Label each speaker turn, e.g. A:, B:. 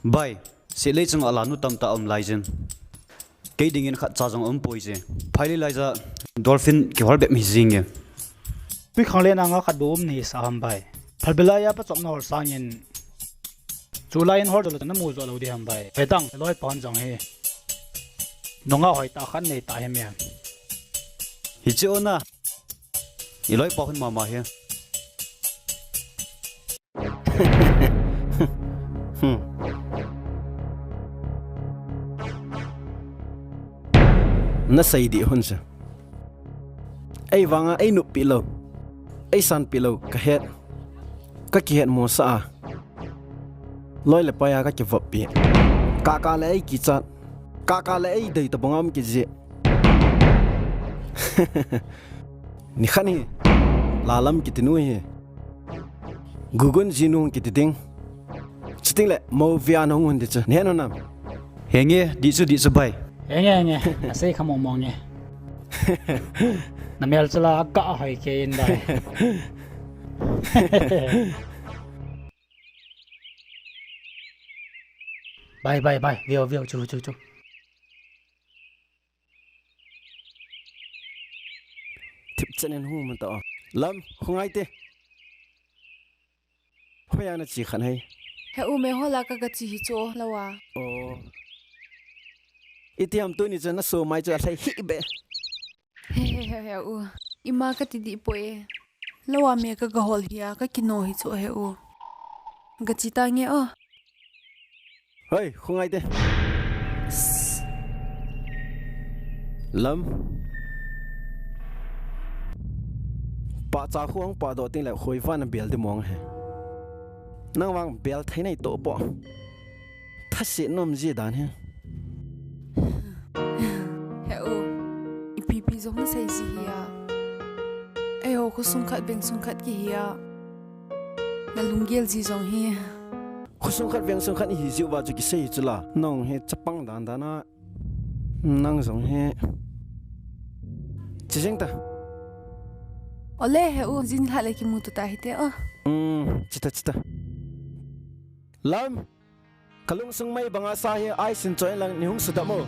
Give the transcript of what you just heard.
A: Bai, sẽ lấy chung ala nu tam ta lai jen. Cái đình in khát cha trong poi je. Phai lai za dolphin ki hol bep mi zing ye.
B: Pi khang le na nga khat bom ni sa ham bai. Phal belaya pa chok na hol sang in. Chulai in hol do na mu zo lo di ham bai. Petang loi pon jong he. Nonga hoi ta khan nei ta hem ya.
A: Hi che ona. I loi pa hun mama he.
C: Na say di hun sa ai wanga ai nu pilo ai san pilo ka het ka ki het mo sa loi le pa ya ka ki vop pi ka le ai ki chat ka le ai dei ta bongam ki je ni khani lalam ki tinu he gugun jinung ki ting chiting le mo via no ngun de cha ne no nam
A: Henge di su bai.
B: Nghe asai kham mong nghe. Namel chala ka hoi ke in dai. Bye, view chu.
C: thip chen hu man ta lam khungai te hoya na chi khan hai
D: He u me hola ka chi hi cho lawa.
C: o itiam tu ni jana so mai cha thai hi be
D: He u. Ima ka ti di poe. Lawa me ka ga hol hiya ka kino hi cho he u. Ga chi ta nge o.
C: hoi khungai te lam pa cha khuang pa do ting la khoi van bel de mong he nang wang bel thai nei to po tha se nom ji dan he
D: He u. Ipi zong na sai ji hiya. Ai ho ko sung khat ki hiya. Na lunggel ji zong hi.
C: khusung khat veng sung khat hi jiu ba chu ki sei chula nong he chapang dan dana nang zong he chijeng ta
D: Ole he u jin la le ki mu tu ta hi te o.
C: chita lam kalung sung mai banga sa he ai sin choi lang ni hung su da mo